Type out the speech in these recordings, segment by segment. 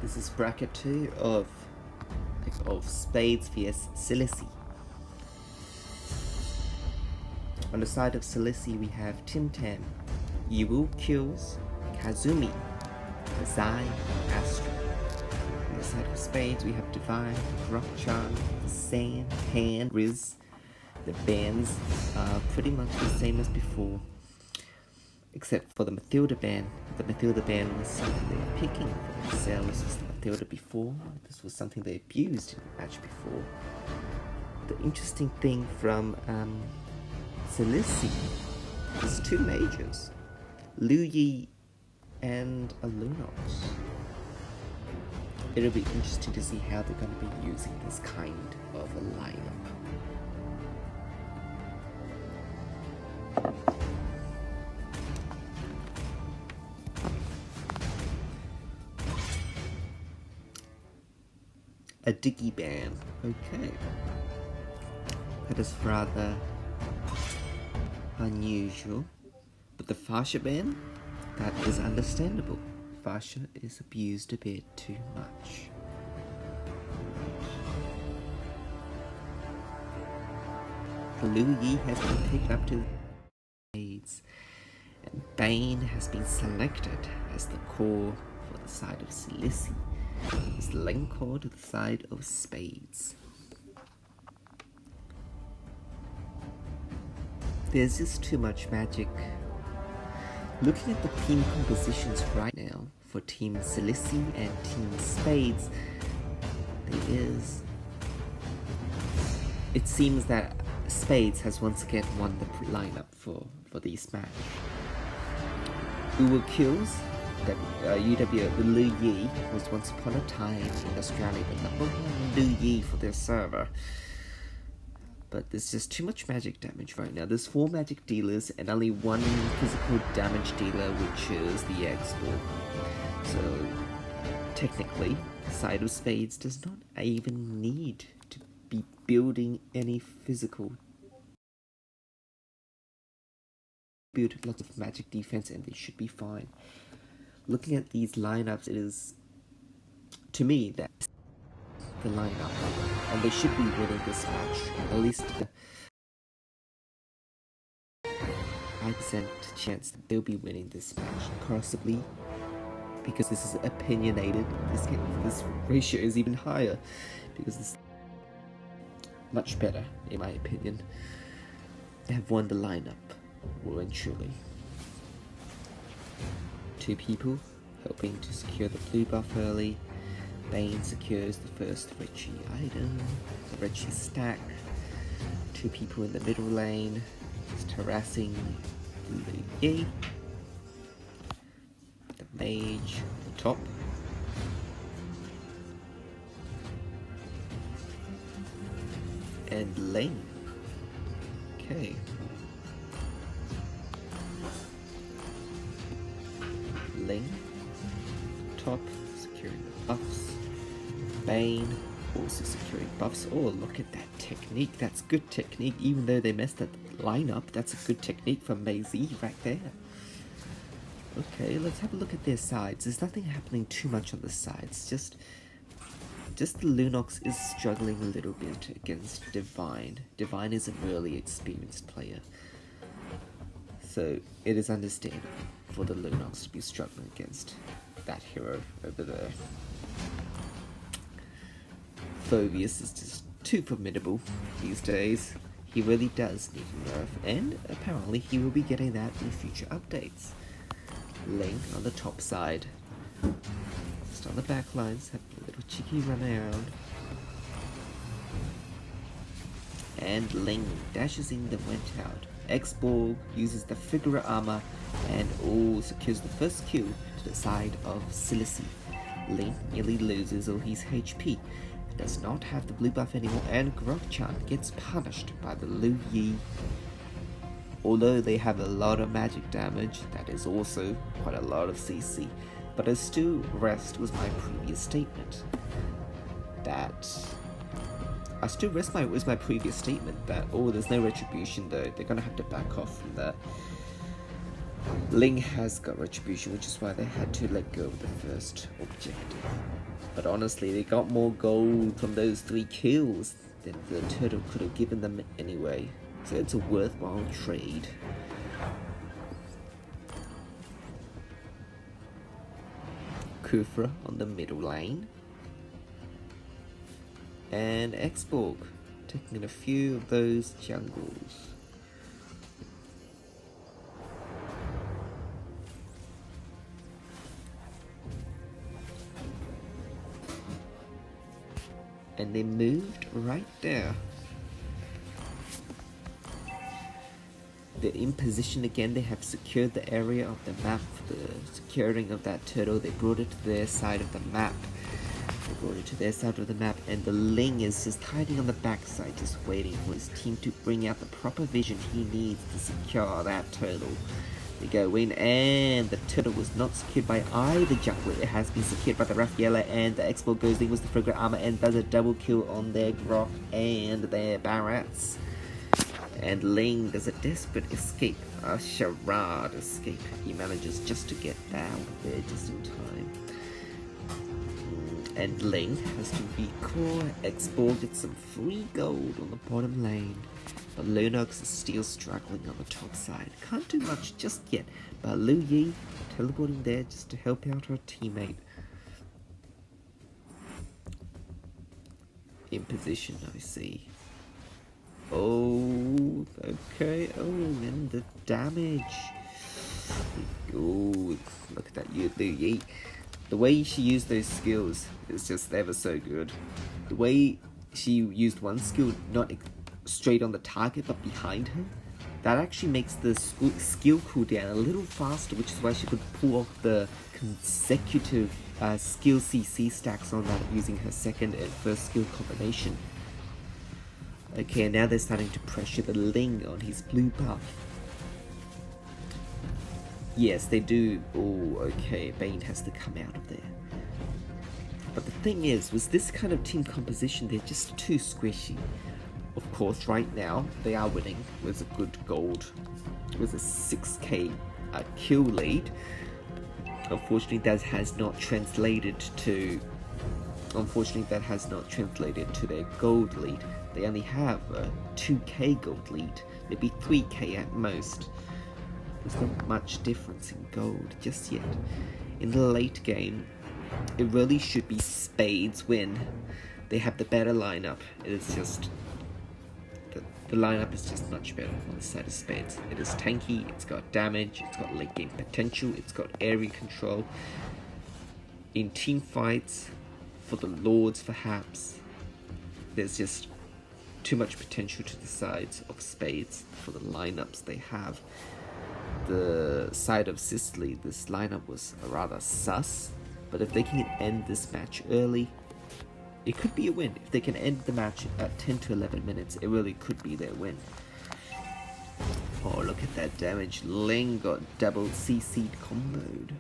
This is bracket 2 of Spades vs Silicy. On the side of Silicy we have Tim Tam, Yu Kills, Kazumi, Zai, Astra. On the side of Spades we have Divine, Rockchan, Sand, Hand, Riz. The bands are pretty much the same as before, except for the Mathilda ban. The Mathilda ban was something they were picking for themselves. Was the Mathilda before? This was something they abused in the match before. The interesting thing from Silicy is two majors, Liu Yi and a Lunox. It'll be interesting to see how they're going to be using this kind of a lineup. A Diggy ban, okay. That is rather unusual. But the Fasha ban, that is understandable. Fasha is abused a bit too much. Liu Yi has been picked up to Spades, and Bane has been selected as the core for the side of Silicy. Is link core to the side of Spades. There's just too much magic. Looking at the team compositions right now for Team Silicy and Team Spades, it seems that Spades has once again won the lineup for this match. Uwu Kills, UW Liu Yi was once upon a time in Australia the #1 Liu Yi for their server. But there's just too much magic damage right now. There's 4 magic dealers and only 1 physical damage dealer, which is the X-Ball. So technically, the side of Spades does not even need to be building any physical. Build lots of magic defense and they should be fine. Looking at these lineups, it is, to me, that's the lineup, and they should be winning this match. At least 5% chance that they'll be winning this match, possibly, because this is opinionated. This ratio is even higher because it's much better, in my opinion. They have won the lineup, well and truly. 2 people hoping to secure the blue buff early. Bane secures the first Richie item, the Richie stack. 2 people in the middle lane, just harassing Liu Yi. The mage on the top. And lane. Okay. Lane, top, securing the buffs. Bane, also securing buffs. Oh, look at that technique. That's good technique. Even though they messed up the lineup, that's a good technique from Maisie right there. Okay, let's have a look at their sides. There's nothing happening too much on the sides. Just the Lunox is struggling a little bit against Divine. Divine is a really experienced player, so it is understandable for the Lunox to be struggling against that hero over there. Phobius is just too formidable these days. He really does need a nerf, and apparently he will be getting that in future updates. Link on the top side. Just on the back lines, have a little cheeky run around. And Ling dashes in the went out. X-Ball uses the figure armor and secures the first kill to the side of Silicy. Ling nearly loses all his HP, does not have the blue buff anymore, and Grokchan gets punished by the Liu Yi. Although they have a lot of magic damage, that is also quite a lot of CC, but I still rest with my previous statement that there's no retribution though. They're gonna have to back off from that. Ling has got retribution, which is why they had to let go of the first objective. But honestly, they got more gold from those 3 kills than the turtle could have given them anyway. So it's a worthwhile trade. Kufra on the middle lane. And Xborg taking in a few of those jungles. And they moved right there. They're in position again. They have secured the area of the map for the securing of that turtle. They brought it to their side of the map. And the Ling is just hiding on the backside, just waiting for his team to bring out the proper vision he needs to secure that turtle. They go in, and the turtle was not secured by either jungler. It has been secured by the Raffaella, and the Xborg goes in with the Frigate Armor and does a double kill on their Grok and their Barats. And Ling does a desperate escape, a charade escape. He manages just to get down there just in time. And Ling has to recall. Xborg gets some free gold on the bottom lane. But Lunox is still struggling on the top side. Can't do much just yet. But Lu Yi teleporting there just to help out her teammate. In position, I see. Oh, okay. Oh, and the damage. Oh, look at that, Lu Yi. The way she used those skills is just ever so good. The way she used one skill, not straight on the target, but behind her, that actually makes the skill cooldown a little faster, which is why she could pull off the consecutive skill CC stacks on that using her second and first skill combination. Okay, and now they're starting to pressure the Ling on his blue buff. Yes, they do. Oh, okay, Bane has to come out of there. But the thing is, with this kind of team composition, they're just too squishy. Of course, right now, they are winning with a good gold, with a 6k kill lead. Unfortunately, that has not translated to their gold lead. They only have a 2k gold lead, maybe 3k at most. There's not much difference in gold just yet. In the late game, it really should be Spades win. They have the better lineup. It is just the lineup is just much better on the side of Spades. It is tanky, it's got damage, it's got late game potential, it's got area control. In team fights, for the Lords perhaps, there's just too much potential to the sides of Spades for the lineups they have. The side of Sicily, this lineup was rather sus, but if they can end this match early, it could be a win. If they can end the match at 10 to 11 minutes, it really could be their win. Oh, look at that damage. Ling got double CC'd comboed.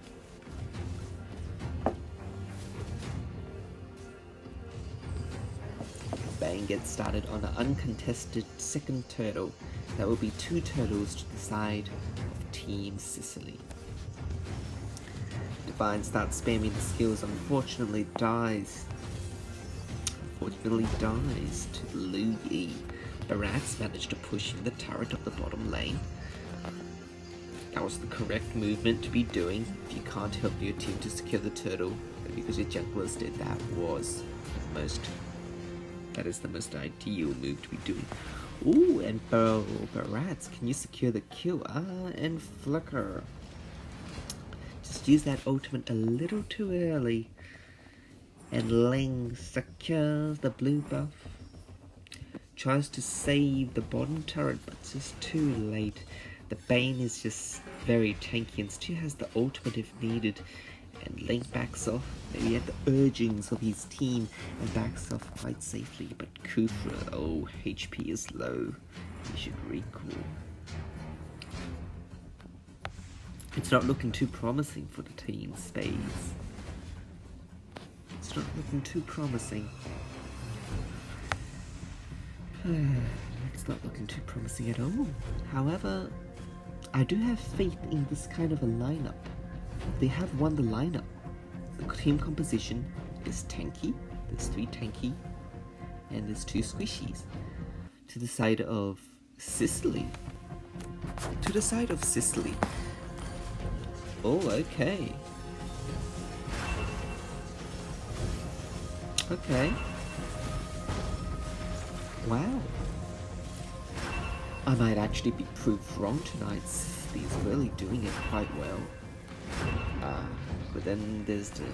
Bang gets started on an uncontested second turtle. That will be 2 turtles to the side of Team Sicily. Divine starts spamming the skills, unfortunately dies to Lu Yi. Barats managed to push in the turret of the bottom lane. That was the correct movement to be doing if you can't help your team to secure the turtle, because your junglers did that. That is the most ideal move to be doing. Ooh, and Barats, can you secure the kill? And Flicker. Just use that ultimate a little too early. And Ling secures the blue buff. Tries to save the bottom turret, but it's just too late. The Bane is just very tanky and still has the ultimate if needed. And Ling backs off, maybe at the urgings of his team, and backs off quite safely. But Kufra, oh, HP is low. He should recall. It's not looking too promising for the team, Spades. It's not looking too promising. It's not looking too promising at all. However, I do have faith in this kind of a lineup. They have won the lineup. The team composition is tanky. There's 3 tanky, and there's 2 squishies. To the side of Sicily. Oh, okay. Okay. Wow. I might actually be proved wrong tonight. Sicily's really doing it quite well. But then there's the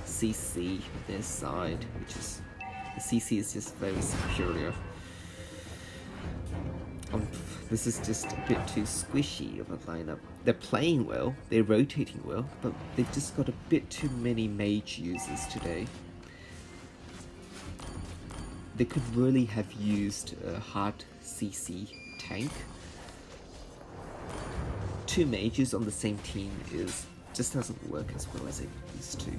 CC on their side, which is... The CC is just very superior. This is just a bit too squishy of a lineup. They're playing well, they're rotating well, but they've just got a bit too many mage users today. They could really have used a hard CC tank. 2 mages on the same team just doesn't work as well as it used to.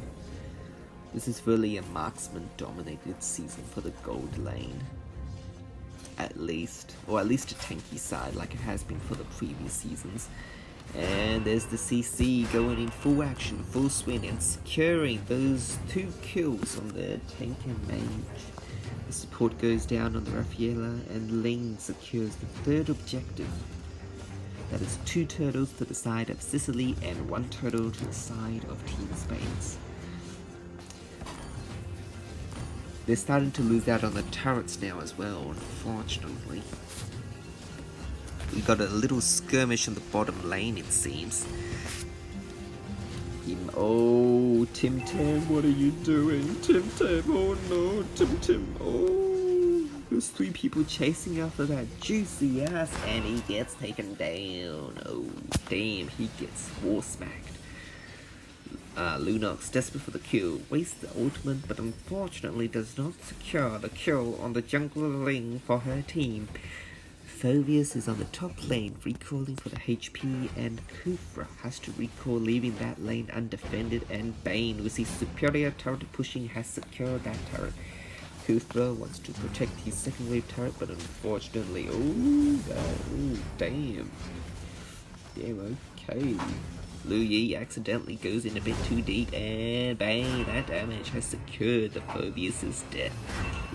This is really a marksman dominated season for the gold lane. At least, or at least a tanky side like it has been for the previous seasons. And there's the CC going in full action, full swing, and securing those 2 kills on the tank and mage. The support goes down on the Raffaella, and Ling secures the 3rd objective. That is 2 turtles to the side of Sicily and 1 turtle to the side of Team Spades. They're starting to lose out on the turrets now as well, unfortunately. We got a little skirmish on the bottom lane, it seems. Oh, Tim Tam, what are you doing? Tim Tam, oh no, Tim Tam, oh. There's 3 people chasing after that juicy ass, and he gets taken down. Oh, damn, he gets war smacked. Lunox, desperate for the kill, wastes the ultimate, but unfortunately does not secure the kill on the jungler Ling for her team. Phoveus is on the top lane, recalling for the HP, and Kufra has to recall, leaving that lane undefended, and Bane, with his superior turret pushing, has secured that turret. Kufra wants to protect his second wave turret, but unfortunately, damn, okay. Lu Yi accidentally goes in a bit too deep, and bang, that damage has secured the Phoveus' death.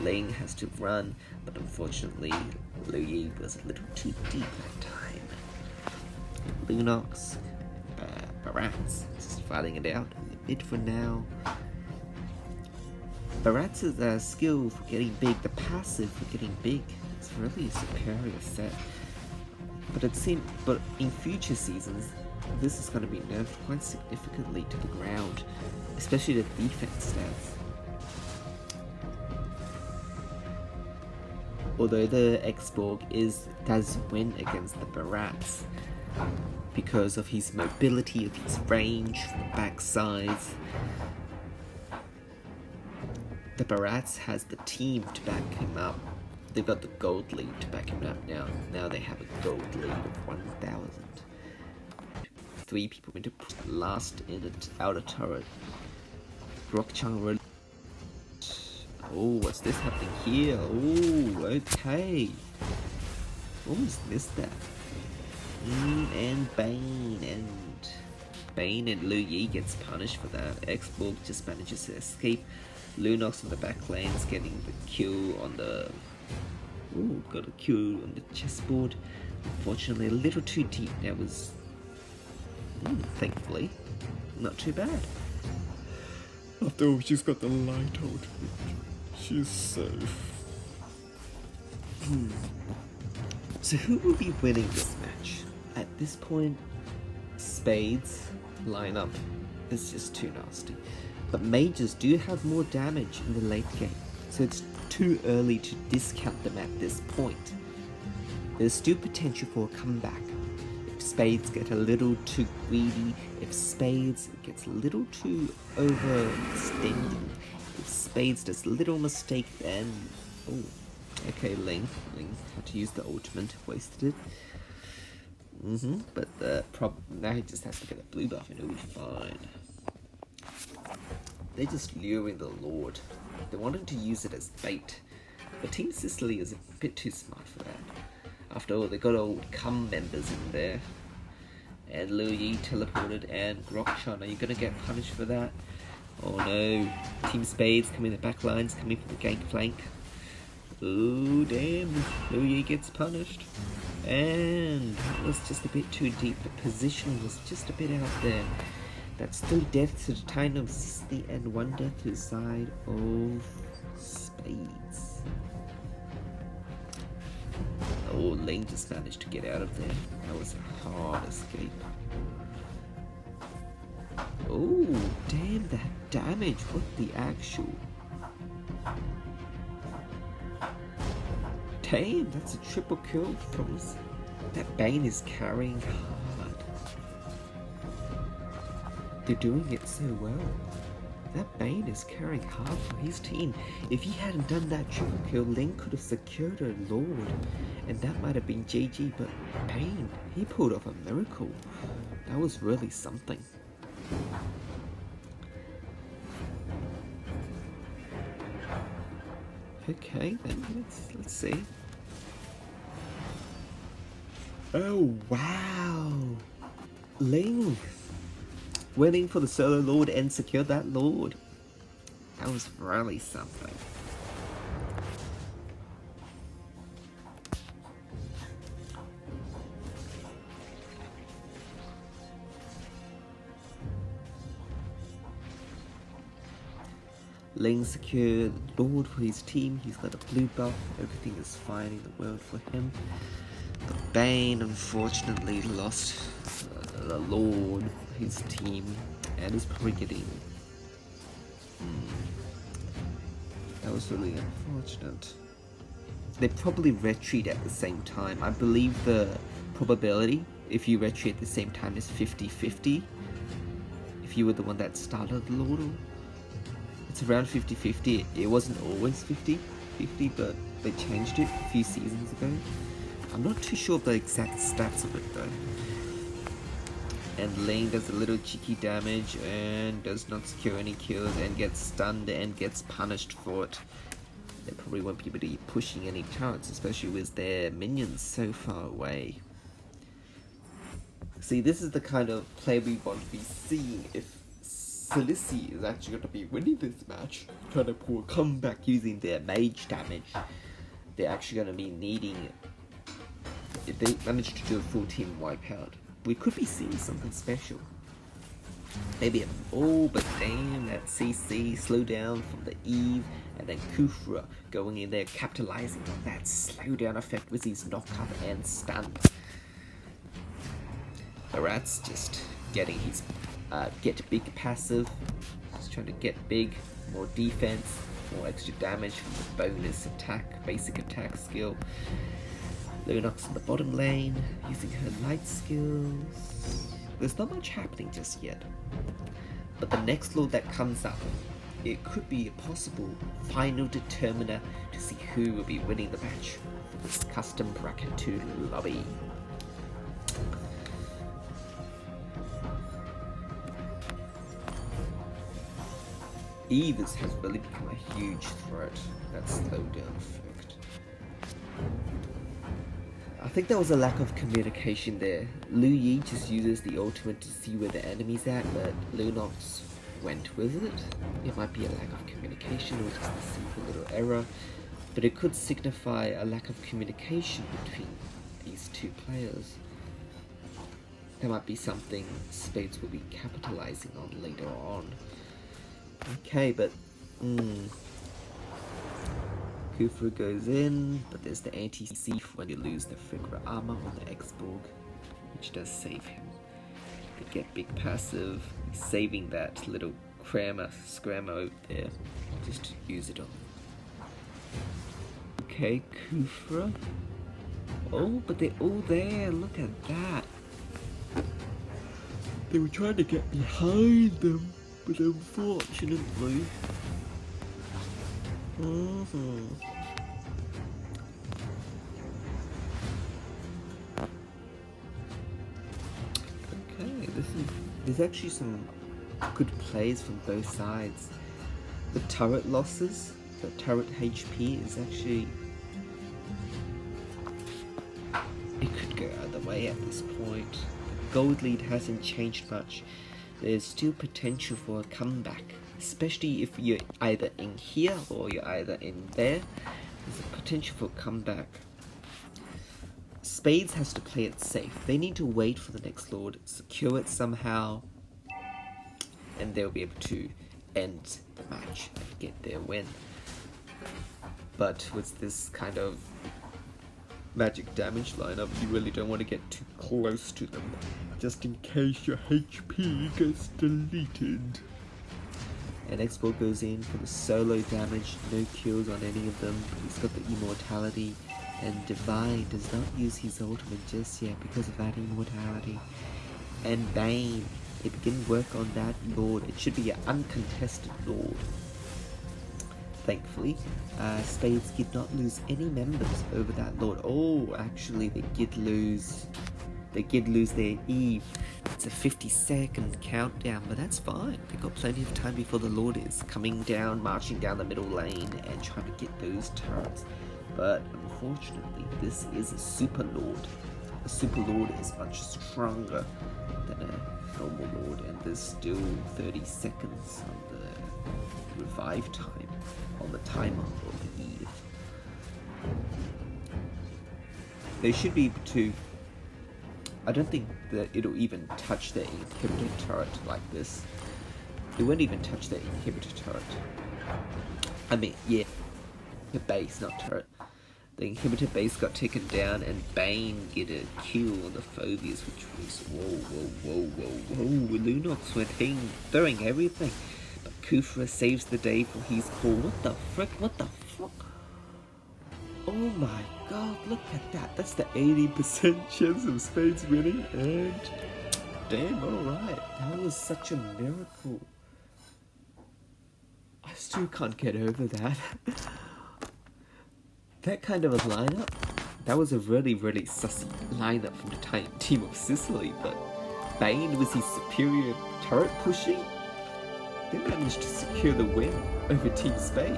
Ling has to run, but unfortunately, Lu Yi was a little too deep that time. Lunox, Barats, just fighting it out in the mid for now. Barats' skill for getting big, the passive for getting big, it's really a superior set. But in future seasons, this is going to be nerfed quite significantly to the ground, especially the defense stats. Although the X-Borg does win against the Barats because of his mobility, of his range, the backsides. The Barats has the team to back him up. They've got the gold lead to back him up now. Now they have a gold lead of 1,000. 3 people went to last in the outer turret. Rockchang really... Oh, what's this happening here? Oh, okay. Almost missed that. And Bane and Lu Yi gets punished for that. X-Borg just manages to escape. Lunox in the back lane's getting the kill on the... Ooh, got a kill on the chessboard. Unfortunately, a little too deep. That was... thankfully, not too bad. After all, she's got the light out. She's safe. So who will be winning this match? At this point, Spades lineup is just too nasty. But mages do have more damage in the late game, so it's too early to discount them at this point. There's still potential for a comeback. If Spades get a little too greedy, if Spades gets a little too overextended, if Spades does a little mistake, then... Oh, okay, Ling had to use the ultimate, wasted it. But the problem, now he just has to get a blue buff and it'll be fine. They're just luring the Lord. They wanted to use it as bait, but Team Sicily is a bit too smart for that. After all, they got old cum members in there. And Liu Yi teleported and Grokchan. Are you gonna get punished for that? Oh no. Team Spades coming in the back lines, coming for the gank flank. Oh damn. Liu Yi gets punished. And that was just a bit too deep. The position was just a bit out there. That's 3 deaths to the time of Silicy and 1 death to the side of Spades. Oh, Lane just managed to get out of there. That was a hard escape. Oh, damn, that damage. What the actual... Damn, that's a triple kill from... That Bane is carrying hard. They're doing it so well. That Bane is carrying hard for his team. If he hadn't done that triple kill, Ling could have secured a Lord. And that might have been GG, but Bane, he pulled off a miracle. That was really something. Okay, then let's see. Oh wow! Ling winning for the solo Lord and secured that Lord. That was really something. Ling secured Lord for his team. He's got a blue buff. Everything is fine in the world for him. The Bane unfortunately lost the Lord for his team and is probably getting... That was really unfortunate. They probably retreat at the same time. I believe the probability if you retreat at the same time is 50-50. If you were the one that started the Lord. It's around 50-50. It wasn't always 50-50, but they changed it a few seasons ago. I'm not too sure of the exact stats of it though. And Lane does a little cheeky damage and does not secure any kills and gets stunned and gets punished for it. They probably won't be able to be pushing any turrets, especially with their minions so far away. See, this is the kind of play we want to be seeing if Silicy is actually going to be winning this match, trying to pull a comeback using their mage damage. They're actually going to be needing it. If they manage to do a full team wipeout, we could be seeing something special. Maybe but damn, that CC slow down from the Eve, and then Kufra going in there, capitalizing on that slowdown effect with his knockup and stun. The Rat's just getting his get big passive, just trying to get big, more defense, more extra damage from the bonus attack, basic attack skill. Lunox in the bottom lane, using her light skills. There's not much happening just yet. But the next Lord that comes up, it could be a possible final determiner to see who will be winning the match for this custom bracket 2 lobby. Eve has really become a huge threat, that slowdown effect. I think there was a lack of communication there. Liu Yi just uses the ultimate to see where the enemy's at, but Lunox went with it. It might be a lack of communication or just a simple little error, but it could signify a lack of communication between these two players. There might be something Spades will be capitalizing on later on. Okay, but Kufra goes in, but there's the anti-thief when you lose the Fikra armor on the X-Borg, which does save him. They get big passive, saving that little scrammer over there, just to use it on. Okay, Kufra. Oh, but they're all there, look at that. They were trying to get behind them, but unfortunately... Okay, there's actually some good plays from both sides. The turret losses, the turret HP is actually... It could go either way at this point. gold lead hasn't changed much. There's still potential for a comeback, especially if you're either in here or you're either in there. There's a potential for a comeback. Spades has to play it safe. They need to wait for the next lord, secure it somehow, and they'll be able to end the match and get their win. But with this kind of magic damage lineup, you really don't want to get too close to them, just in case your HP gets deleted. And X-Ball goes in for the solo damage, no kills on any of them. He's got the immortality, and Divide does not use his ultimate just yet because of that immortality. And Bane, it can work on that lord. It should be an uncontested lord. Thankfully, Spades did not lose any members over that lord. Oh, actually, they did lose their Eve. It's a 50-second countdown, but that's fine. They've got plenty of time before the lord is coming down, marching down the middle lane, and trying to get those turrets. But unfortunately, this is a super lord. A super lord is much stronger than a normal lord, and there's still 30 seconds on the revive time on the timer of the Eve. They should be able to. I don't think that it'll even touch the inhibitor turret like this. It won't even touch the inhibitor turret. I mean, yeah, the base, not turret. The inhibitor base got taken down, and Bane get a kill on the Phobias, which was whoa. Lunox went in, throwing everything. But Kufra saves the day for his call. What the frick? Oh my god, look at that. That's the 80% chance of Spades winning, and damn, alright. That was such a miracle. I still can't get over that. That kind of a lineup, that was a really sussy lineup from the team of Sicily, but Bane with his superior turret pushing, they managed to secure the win over Team Spades.